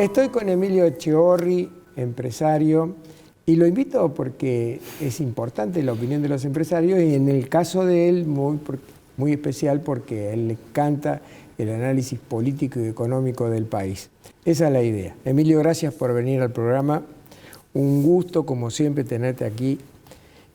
Estoy con Emilio Echeorri, empresario, y lo invito porque es importante la opinión de los empresarios y en el caso de él muy especial porque a él le encanta el análisis político y económico del país. Esa es la idea. Emilio, gracias por venir al programa. Un gusto, como siempre, tenerte aquí.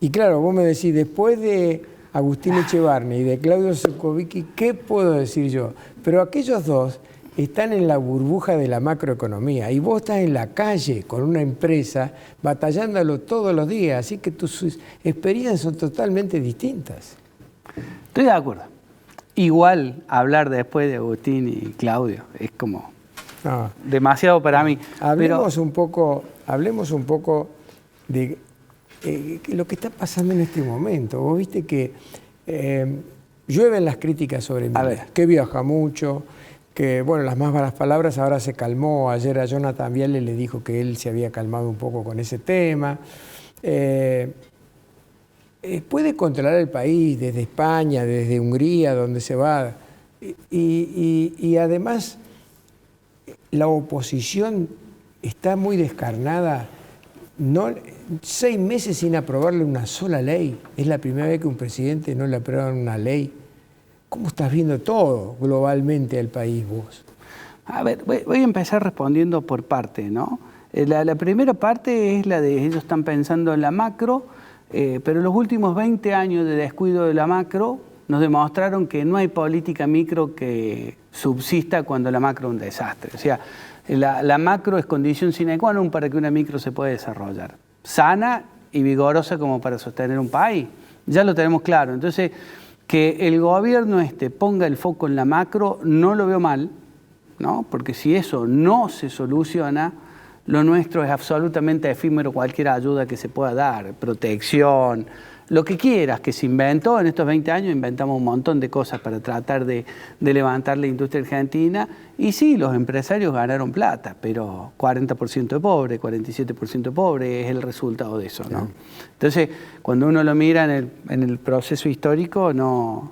Y claro, vos me decís, después de Agustín Echevarne y de Claudio Zukovicki, ¿qué puedo decir yo? Pero aquellos dos están en la burbuja de la macroeconomía y vos estás en la calle con una empresa batallándolo todos los días, así que tus experiencias son totalmente distintas. Estoy de acuerdo. Igual hablar después de Agustín y Claudio es como demasiado para mí. Hablemos un poco de lo que está pasando en este momento. Vos viste que llueven las críticas sobre Milei, que viaja mucho, que bueno, las más malas palabras ahora se calmó. Ayer a Jonathan Viale le dijo que él se había calmado un poco con ese tema. Puede controlar el país desde España, desde Hungría, donde se va. Y además la oposición está muy descarnada. 6 meses sin aprobarle una sola ley. Es la primera vez que un presidente no le aprueban una ley. ¿Cómo estás viendo todo globalmente al país vos? A ver, voy a empezar respondiendo por parte, ¿no? La primera parte es la de ellos están pensando en la macro, pero los últimos 20 años de descuido de la macro nos demostraron que no hay política micro que subsista cuando la macro es un desastre. O sea, la macro es condición sine qua non para que una micro se pueda desarrollar. Sana y vigorosa como para sostener un país. Ya lo tenemos claro. Entonces, que el gobierno ponga el foco en la macro no lo veo mal, ¿no? Porque si eso no se soluciona, lo nuestro es absolutamente efímero, cualquier ayuda que se pueda dar, protección, lo que quieras, que se inventó en estos 20 años, inventamos un montón de cosas para tratar de levantar la industria argentina. Y sí, los empresarios ganaron plata, pero 40% de pobre, 47% de pobre es el resultado de eso, ¿no? Entonces, cuando uno lo mira en el proceso histórico, no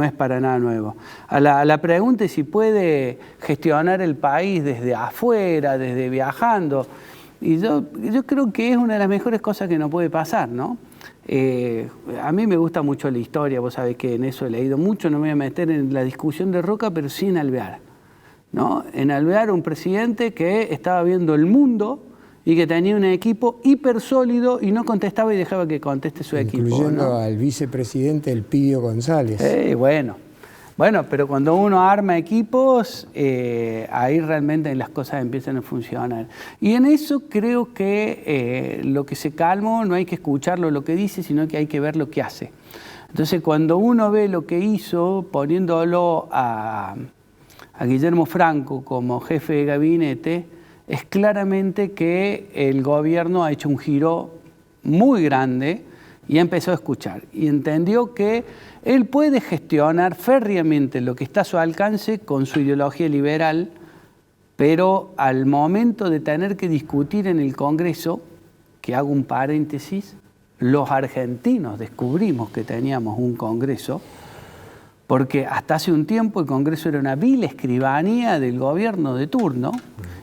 es para nada nuevo. A la pregunta es si puede gestionar el país desde afuera, desde viajando, y yo creo que es una de las mejores cosas que nos puede pasar, ¿no? A mí me gusta mucho la historia, vos sabés que en eso he leído mucho, no me voy a meter en la discusión de Roca, pero sí en Alvear, ¿no? En Alvear, un presidente que estaba viendo el mundo y que tenía un equipo hiper sólido y no contestaba y dejaba que conteste su equipo. Incluyendo al vicepresidente Elpidio González. Bueno, pero cuando uno arma equipos, ahí realmente las cosas empiezan a funcionar. Y en eso creo que lo que se calmó no hay que escucharlo lo que dice, sino que hay que ver lo que hace. Entonces, cuando uno ve lo que hizo, poniéndolo a Guillermo Franco como jefe de gabinete, es claramente que el gobierno ha hecho un giro muy grande y empezó a escuchar. Y entendió que él puede gestionar férreamente lo que está a su alcance con su ideología liberal, pero al momento de tener que discutir en el Congreso, que hago un paréntesis, los argentinos descubrimos que teníamos un Congreso, porque hasta hace un tiempo el Congreso era una vil escribanía del gobierno de turno,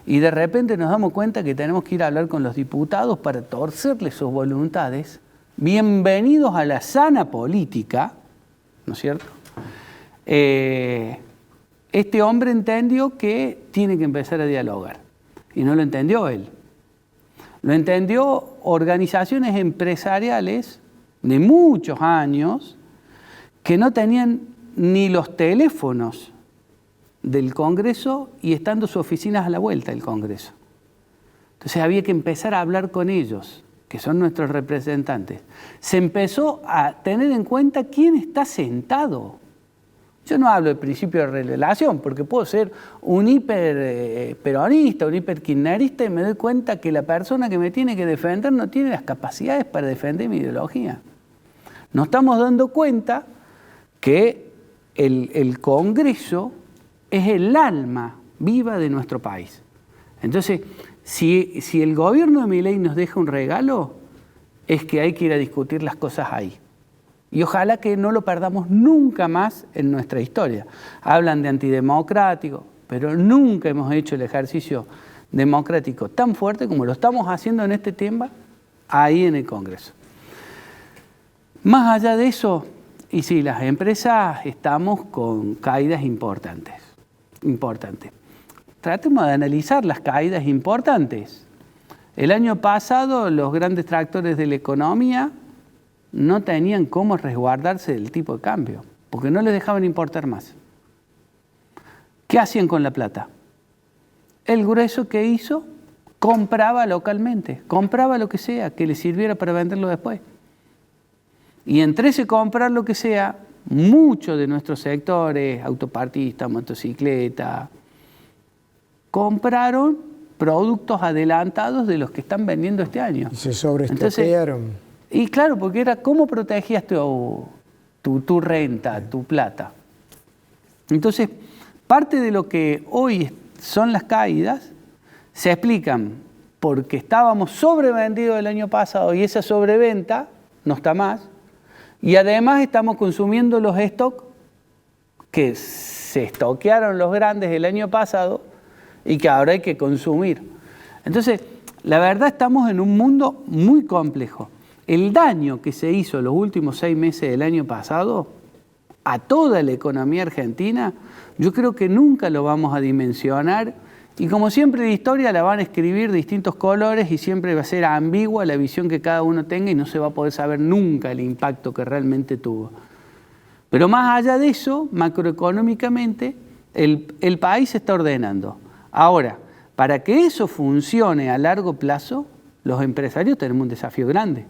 y de repente nos damos cuenta que tenemos que ir a hablar con los diputados para torcerles sus voluntades. Bienvenidos a la sana política, ¿no es cierto? Este hombre entendió que tiene que empezar a dialogar, y no lo entendió él. Lo entendió organizaciones empresariales de muchos años que no tenían ni los teléfonos del Congreso y estando sus oficinas a la vuelta del Congreso. Entonces había que empezar a hablar con ellos, que son nuestros representantes. Se empezó a tener en cuenta quién está sentado. Yo no hablo del principio de revelación, porque puedo ser un hiper peronista, un hiper kirchnerista, y me doy cuenta que la persona que me tiene que defender no tiene las capacidades para defender mi ideología. Nos estamos dando cuenta que el Congreso es el alma viva de nuestro país. Entonces, si el gobierno de Milei nos deja un regalo, es que hay que ir a discutir las cosas ahí. Y ojalá que no lo perdamos nunca más en nuestra historia. Hablan de antidemocrático, pero nunca hemos hecho el ejercicio democrático tan fuerte como lo estamos haciendo en este tema ahí en el Congreso. Más allá de eso, y sí, las empresas estamos con caídas importantes. Tratemos de analizar las caídas importantes. El año pasado los grandes tractores de la economía no tenían cómo resguardarse del tipo de cambio, porque no les dejaban importar más. ¿Qué hacían con la plata? El grueso que hizo, compraba localmente, compraba lo que sea, que le sirviera para venderlo después. Y entre ese comprar lo que sea, muchos de nuestros sectores, autopartistas, motocicletas, compraron productos adelantados de los que están vendiendo este año. Y se sobreestoquearon. Y claro, porque era cómo protegías tu renta, tu plata. Entonces, parte de lo que hoy son las caídas se explican porque estábamos sobrevendidos el año pasado y esa sobreventa no está más. Y además estamos consumiendo los stocks que se estoquearon los grandes el año pasado y que ahora hay que consumir. Entonces, la verdad estamos en un mundo muy complejo. El daño que se hizo los últimos 6 meses del año pasado a toda la economía argentina, yo creo que nunca lo vamos a dimensionar. Y como siempre la historia la van a escribir distintos colores y siempre va a ser ambigua la visión que cada uno tenga y no se va a poder saber nunca el impacto que realmente tuvo. Pero más allá de eso, macroeconómicamente, el país se está ordenando. Ahora, para que eso funcione a largo plazo, los empresarios tenemos un desafío grande.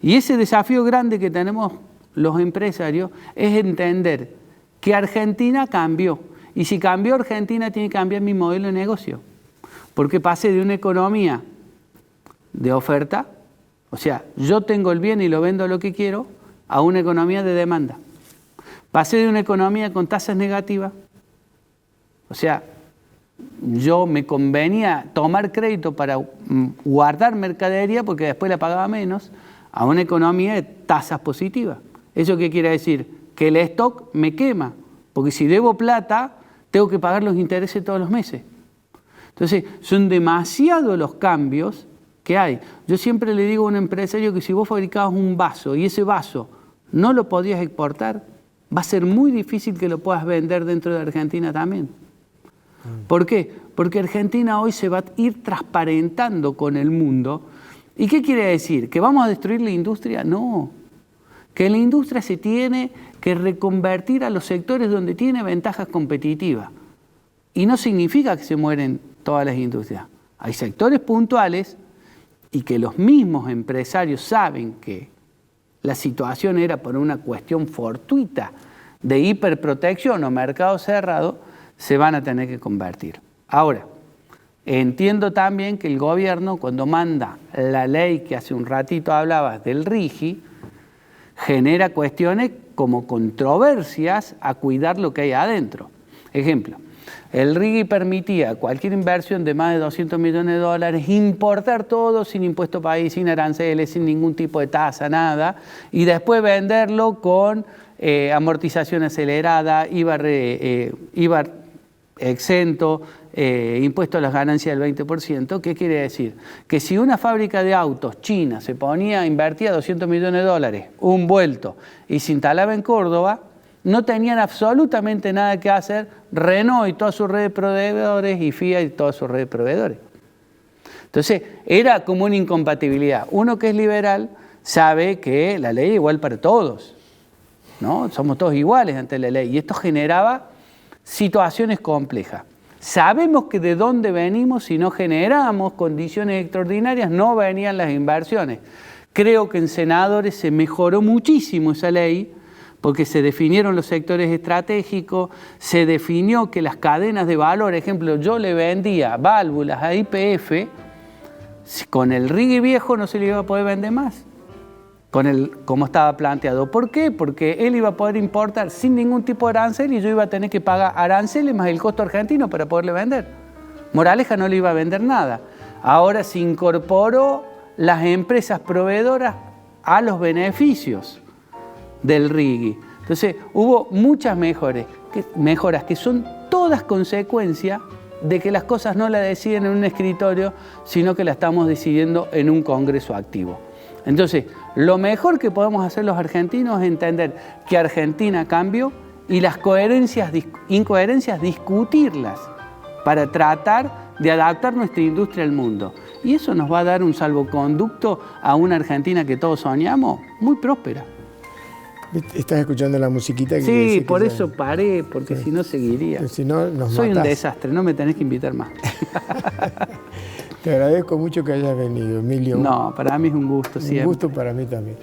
Y ese desafío grande que tenemos los empresarios es entender que Argentina cambió. Y si cambió Argentina, tiene que cambiar mi modelo de negocio. Porque pasé de una economía de oferta, o sea, yo tengo el bien y lo vendo a lo que quiero, a una economía de demanda. Pasé de una economía con tasas negativas, o sea, yo me convenía tomar crédito para guardar mercadería porque después la pagaba menos, a una economía de tasas positivas. ¿Eso qué quiere decir? Que el stock me quema, porque si debo plata, tengo que pagar los intereses todos los meses. Entonces, son demasiados los cambios que hay. Yo siempre le digo a un empresario que si vos fabricabas un vaso y ese vaso no lo podías exportar, va a ser muy difícil que lo puedas vender dentro de Argentina también. ¿Por qué? Porque Argentina hoy se va a ir transparentando con el mundo. ¿Y qué quiere decir? ¿Que vamos a destruir la industria? No. Que la industria se tiene que reconvertir a los sectores donde tiene ventajas competitivas. Y no significa que se mueren todas las industrias. Hay sectores puntuales y que los mismos empresarios saben que la situación era por una cuestión fortuita de hiperprotección o mercado cerrado, se van a tener que convertir. Ahora, entiendo también que el gobierno, cuando manda la ley que hace un ratito hablabas del RIGI, genera cuestiones como controversias a cuidar lo que hay adentro. Ejemplo, el RIGI permitía cualquier inversión de más de 200 millones de dólares importar todo sin impuesto país, sin aranceles, sin ningún tipo de tasa, nada, y después venderlo con amortización acelerada, IVA exento, impuesto a las ganancias del 20%. ¿Qué quiere decir? Que si una fábrica de autos china se invertía 200 millones de dólares, un vuelto, y se instalaba en Córdoba, no tenían absolutamente nada que hacer Renault y toda su red de proveedores y Fiat y toda su red de proveedores. Entonces, era como una incompatibilidad. Uno que es liberal sabe que la ley es igual para todos, ¿no? Somos todos iguales ante la ley. Y esto generaba situaciones complejas. Sabemos que de dónde venimos, si no generamos condiciones extraordinarias, no venían las inversiones. Creo que en senadores se mejoró muchísimo esa ley, porque se definieron los sectores estratégicos, se definió que las cadenas de valor, ejemplo, yo le vendía válvulas a YPF, con el RIGI viejo no se le iba a poder vender más, como estaba planteado. ¿Por qué? Porque él iba a poder importar sin ningún tipo de arancel y yo iba a tener que pagar aranceles más el costo argentino para poderle vender. Moraleja no le iba a vender nada. Ahora se incorporó las empresas proveedoras a los beneficios del RIGI. Entonces hubo muchas mejoras que son todas consecuencias de que las cosas no las deciden en un escritorio, sino que las estamos decidiendo en un congreso activo. Entonces, lo mejor que podemos hacer los argentinos es entender que Argentina cambió y las incoherencias discutirlas para tratar de adaptar nuestra industria al mundo. Y eso nos va a dar un salvoconducto a una Argentina que todos soñamos, muy próspera. ¿Estás escuchando la musiquita? Sí, por eso paré, porque si no seguiría. Si no, nos Soy matás. un desastre, no me tenés que invitar más. Te agradezco mucho que hayas venido, Emilio. No, para mí es un gusto siempre. Un gusto para mí también.